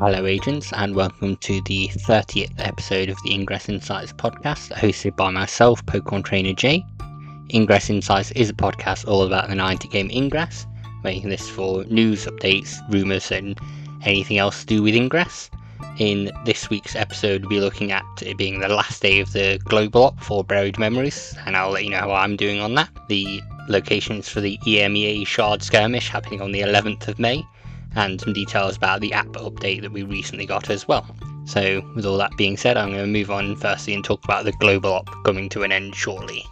Hello agents, and welcome to the 30th episode of the Ingress Insights podcast, hosted by myself, PkmnTrainerJ. Ingress Insights is a podcast all about the 90 game Ingress, making this for news, updates, rumours and anything else to do with Ingress. In this week's episode, we'll be looking at it being the last day of the global op for Buried Memories, and I'll let you know how I'm doing on that. The locations for the EMEA Shard Skirmish happening on the 11th of May, and some details about the app update that we recently got as well. So with all that being said, I'm going to move on firstly and talk about the global op coming to an end shortly.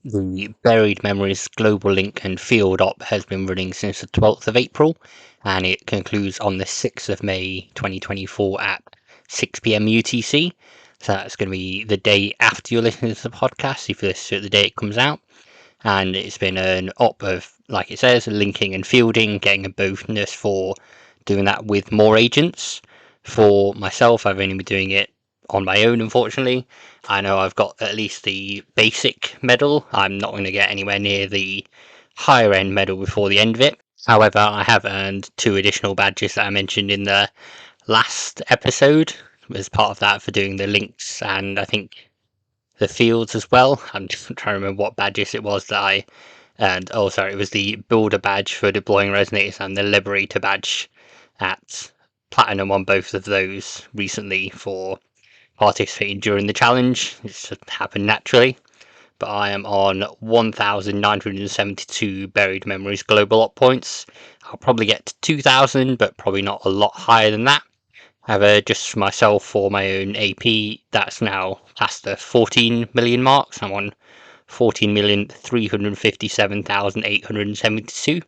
The Buried Memories Global Link and Field Op has been running since the 12th of April, and it concludes on the 6th of May 2024 at 6 PM UTC. So that's going to be the day after you're listening to the podcast, if you listen to it the day it comes out. And it's been an op of, like it says, linking and fielding, getting a bonus for doing that with more agents. For myself, I've only been doing it on my own, unfortunately. I know I've got at least the basic medal. I'm not going to get anywhere near the higher end medal before the end of it. However, I have earned 2 additional badges that I mentioned in the last episode as part of that for doing the links and I think the fields as well. I'm just trying to remember what badges it was that I earned. Oh, sorry, it was the Builder badge for deploying Resonators and the Liberator badge at Platinum on both of those recently for participating during the challenge. It just happened naturally. But I am on 1,972 Buried Memories global op points. I'll probably get to 2,000, but probably not a lot higher than that. However, just for myself, for my own AP, that's now past the 14 million mark. So I'm on 14,357,872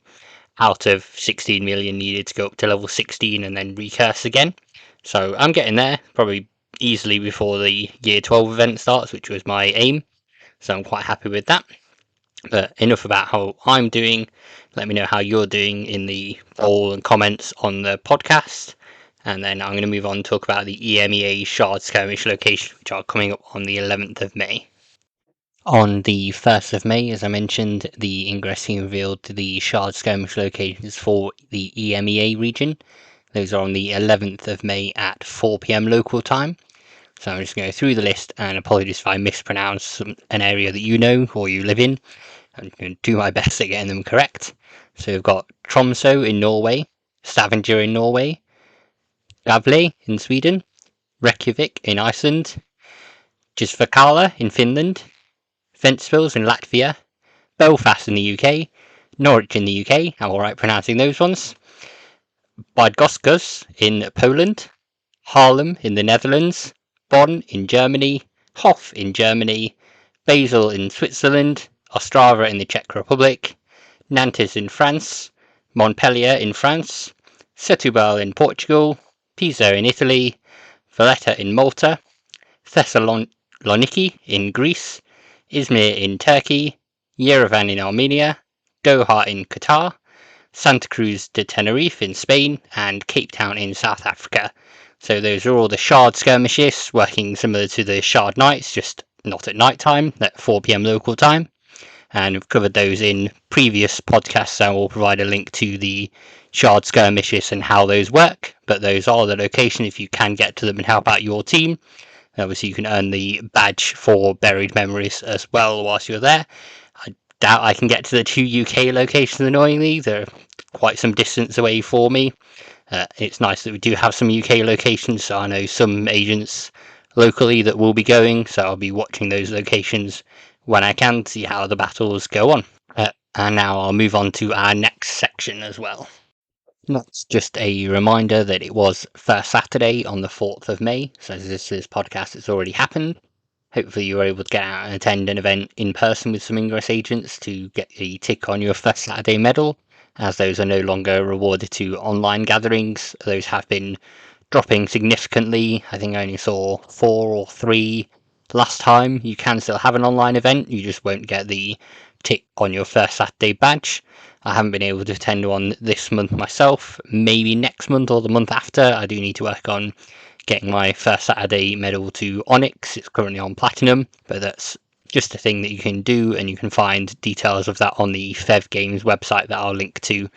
out of 16 million needed to go up to level 16 and then recurse again. So I'm getting there, probably easily before the year 12 event starts, which was my aim. So I'm quite happy with that. But enough about how I'm doing. Let me know how you're doing in the poll and comments on the podcast. And then I'm going to move on and talk about the EMEA Shard Skirmish locations, which are coming up on the 11th of May. On the 1st of May, as I mentioned, the Ingress team revealed the Shard Skirmish locations for the EMEA region. Those are on the 11th of May at 4 PM local time. So I'm just going to go through the list, and apologies if I mispronounce an area that you know or you live in. I'm going to do my best at getting them correct. So we've got Tromsø in Norway, Stavanger in Norway, Gävle in Sweden, Reykjavik in Iceland, Jyväskylä in Finland, Ventspils in Latvia, Belfast in the UK, Norwich in the UK, I'm alright pronouncing those ones, Bydgoszcz in Poland, Haarlem in the Netherlands, Bonn in Germany, Hof in Germany, Basel in Switzerland, Ostrava in the Czech Republic, Nantes in France, Montpellier in France, Setúbal in Portugal, Pisa in Italy, Valletta in Malta, Thessaloniki in Greece, Izmir in Turkey, Yerevan in Armenia, Doha in Qatar, Santa Cruz de Tenerife in Spain, and Cape Town in South Africa. So those are all the Shard Skirmishes, working similar to the Shard Nights, just not at night time, at 4 PM local time. And we've covered those in previous podcasts, so we'll provide a link to the Shard Skirmishes and how those work. But those are the location if you can get to them and help out your team. Obviously you can earn the badge for Buried Memories as well whilst you're there. I doubt I can get to the 2 UK locations, annoyingly. They're quite some distance away for me. It's nice that we do have some UK locations, so I know some agents locally that will be going, so I'll be watching those locations when I can see how the battles go on. And now I'll move on to our next section as well. That's just a reminder that it was first Saturday on the 4th of May, so as this podcast has already happened. Hopefully you were able to get out and attend an event in person with some Ingress agents to get the tick on your first Saturday medal, as those are no longer rewarded to online gatherings. Those have been dropping significantly. I think I only saw 4 or 3 last time. You can still have an online event, you just won't get the tick on your first Saturday badge. I haven't been able to attend one this month myself. Maybe next month or the month after. I do need to work on getting my first Saturday medal to Onyx. It's currently on Platinum, but that's just a thing that you can do, and you can find details of that on the Fev Games website that I'll link to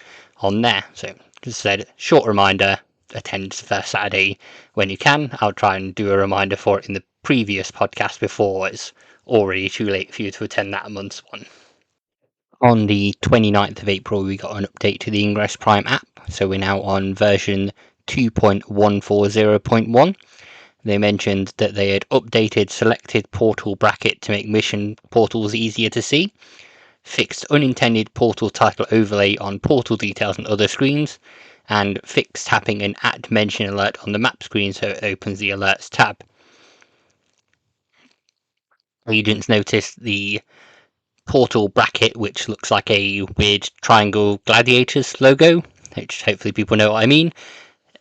on there. So just said, short reminder, attend the first Saturday when you can. I'll try and do a reminder for it in the previous podcast before it's already too late for you to attend that month's one. On the 29th of April, we got an update to the Ingress Prime app, so we're now on version 2.140.1. They mentioned that they had updated selected portal bracket to make mission portals easier to see, fixed unintended portal title overlay on portal details and other screens, and fixed tapping an @mention alert on the map screen so it opens the alerts tab. Agents noticed the portal bracket, which looks like a weird triangle Gladiators logo, which hopefully people know what I mean,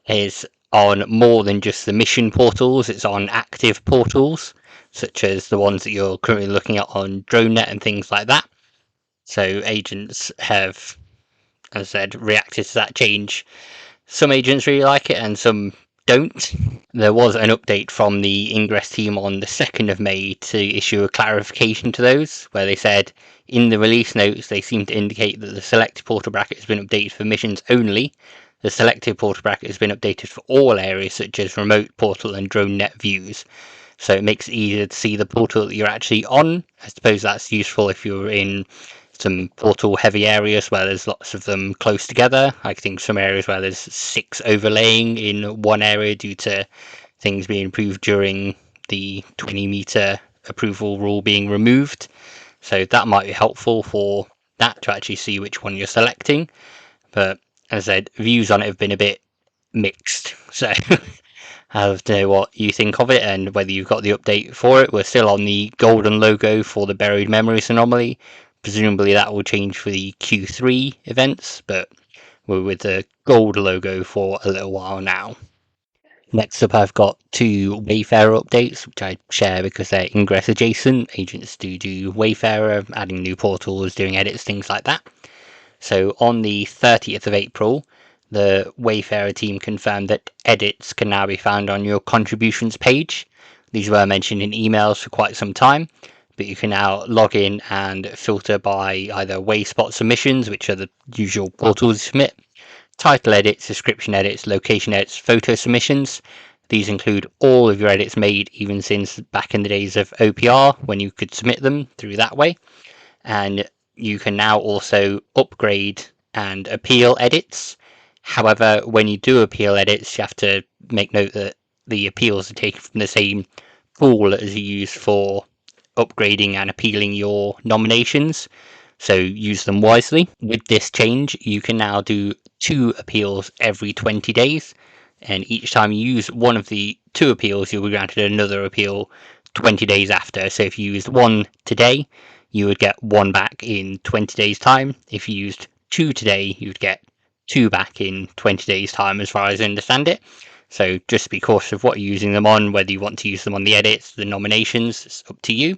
is on more than just the mission portals. It's on active portals, such as the ones that you're currently looking at on DroneNet and things like that. So agents have, as I said, reacted to that change. Some agents really like it and some don't. There was an update from the Ingress team on the 2nd of May to issue a clarification to those, where they said in the release notes they seem to indicate that the selected portal bracket has been updated for missions only. The selected portal bracket has been updated for all areas such as remote portal and drone net views, so it makes it easier to see the portal that you're actually on. I suppose that's useful if you're in some portal heavy areas where there's lots of them close together. I think some areas where there's 6 overlaying in one area due to things being approved during the 20-meter approval rule being removed. So that might be helpful for that, to actually see which one you're selecting. But as I said, views on it have been a bit mixed. So I have to know what you think of it and whether you've got the update for it. We're still on the golden logo for the Buried Memories anomaly. Presumably that will change for the Q3 events, but we're with the gold logo for a little while now. Next up, I've got 2 Wayfarer updates, which I share because they're Ingress adjacent. Agents do Wayfarer, adding new portals, doing edits, things like that. So on the 30th of April, the Wayfarer team confirmed that edits can now be found on your contributions page. These were mentioned in emails for quite some time, but you can now log in and filter by either wayspot submissions, which are the usual portals you submit, title edits, description edits, location edits, photo submissions. These include all of your edits made even since back in the days of OPR, when you could submit them through that way. And you can now also upgrade and appeal edits. However, when you do appeal edits, you have to make note that the appeals are taken from the same pool as you use for upgrading and appealing your nominations, so use them wisely. With this change, you can now do 2 appeals every 20 days, and each time you use one of the 2 appeals, you'll be granted another appeal 20 days after. So if you used 1 today, you would get 1 back in 20 days time. If you used 2 today, you would get 2 back in 20 days time, as far as I understand it. So just be cautious of what you're using them on, whether you want to use them on the edits, the nominations, it's up to you.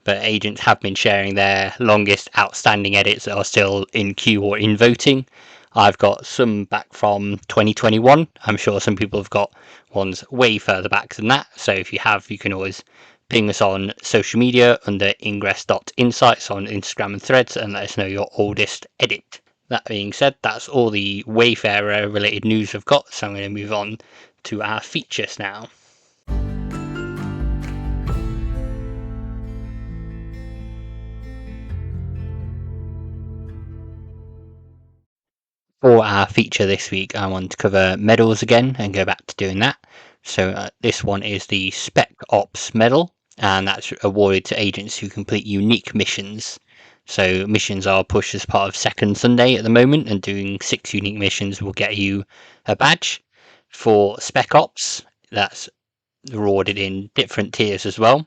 But agents have been sharing their longest outstanding edits that are still in queue or in voting. I've got some back from 2021. I'm sure some people have got ones way further back than that. So if you have, you can always ping us on social media under ingress.insights on Instagram and Threads and let us know your oldest edit. That being said, that's all the Wayfarer related news we've got, so I'm going to move on to our features now. For our feature this week, I want to cover medals again and go back to doing that. So this one is the Spec Ops medal, and that's awarded to agents who complete unique missions. So missions are pushed as part of Second Sunday at the moment, and doing 6 unique missions will get you a badge. For Spec Ops, that's rewarded in different tiers as well.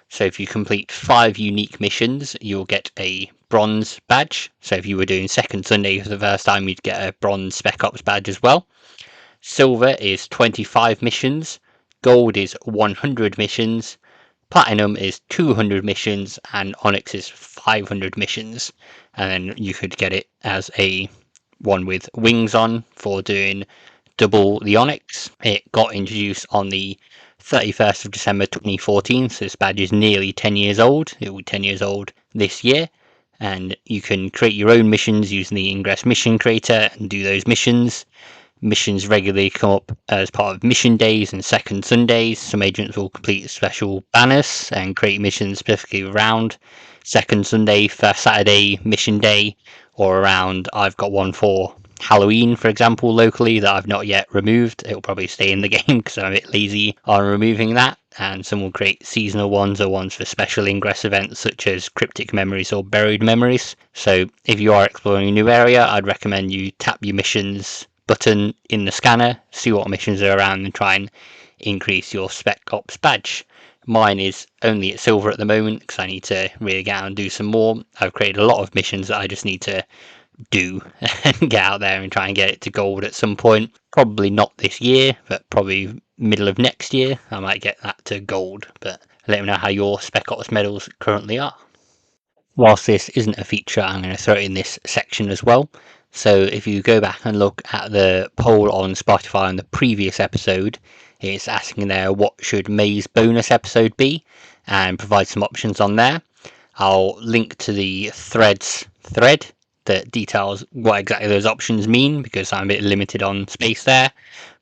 So if you complete 5 unique missions, you'll get a bronze badge. So if you were doing Second Sunday for the first time, you'd get a bronze Spec Ops badge as well. Silver is 25 missions. Gold is 100 missions. Platinum is 200 missions, and Onyx is 500 missions. And then you could get it as a one with wings on for doing double the Onyx. It got introduced on the 31st of December 2014, so this badge is nearly 10 years old. It will be 10 years old this year, and you can create your own missions using the Ingress mission creator and do those missions. Missions regularly come up as part of mission days and second Sundays. Some agents will complete special banners and create missions specifically around second Sunday, first Saturday mission day, or around, I've got one for Halloween, for example, locally that I've not yet removed. It'll probably stay in the game because I'm a bit lazy on removing that. And some will create seasonal ones or ones for special Ingress events such as Cryptic Memories or Buried Memories. So if you are exploring a new area, I'd recommend you tap your missions button in the scanner, see what missions are around, and try and increase your Spec Ops badge. Mine is only at silver at the moment because I need to really get out and do some more. I've created a lot of missions that I just need to do and get out there and try and get it to gold at some point. Probably not this year, but probably middle of next year I might get that to gold. But let me know how your Spec Ops medals currently are. Whilst this isn't a feature, I'm going to throw it in this section as well. So if you go back and look at the poll on Spotify on the previous episode, it's asking there what should May's bonus episode be, and provide some options on there. I'll link to the threads thread that details what exactly those options mean, because I'm a bit limited on space there.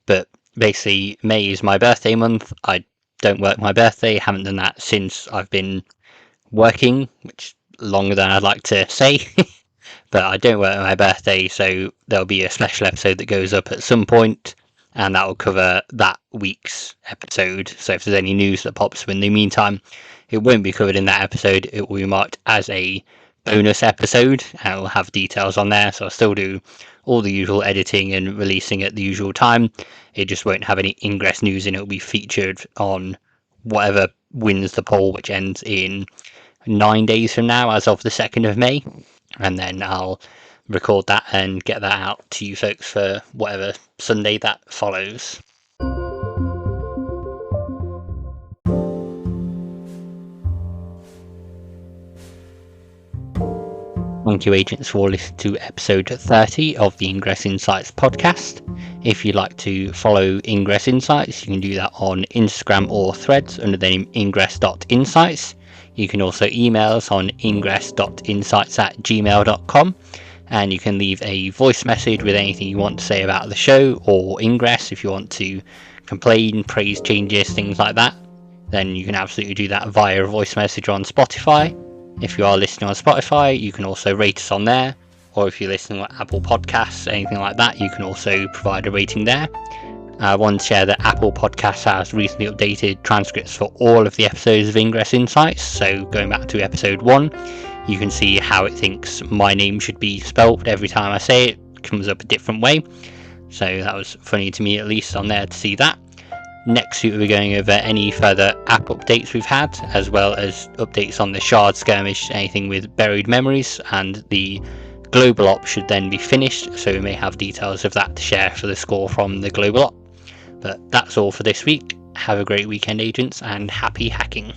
But basically, May is my birthday month. I don't work my birthday, haven't done that since I've been working, which longer than I'd like to say. But I don't work on my birthday, so there'll be a special episode that goes up at some point, and that will cover that week's episode. So if there's any news that pops up in the meantime, it won't be covered in that episode. It will be marked as a bonus episode, and it'll have details on there. So I'll still do all the usual editing and releasing at the usual time. It just won't have any Ingress news, and it'll be featured on whatever wins the poll, which ends in 9 days from now, as of the 2nd of May. And then I'll record that and get that out to you folks for whatever Sunday that follows. Thank you, agents, for listening to episode 30 of the Ingress Insights podcast. If you'd like to follow Ingress Insights, you can do that on Instagram or Threads under the name ingress.insights. You can also email us on ingress.insights@gmail.com, and you can leave a voice message with anything you want to say about the show or Ingress. If you want to complain, praise changes, things like that, then you can absolutely do that via a voice message on Spotify. If you are listening on Spotify, you can also rate us on there, or if you're listening on Apple Podcasts, anything like that, you can also provide a rating there. I want to share that Apple Podcasts has recently updated transcripts for all of the episodes of Ingress Insights. So going back to episode 1, you can see how it thinks my name should be spelt every time I say it. It comes up a different way. So that was funny to me, at least, on there to see that. Next week we'll be going over any further app updates we've had, as well as updates on the Shard Skirmish, anything with Buried Memories, and the Global Op should then be finished, so we may have details of that to share for the score from the Global Op. But that's all for this week. Have a great weekend, agents, and happy hacking.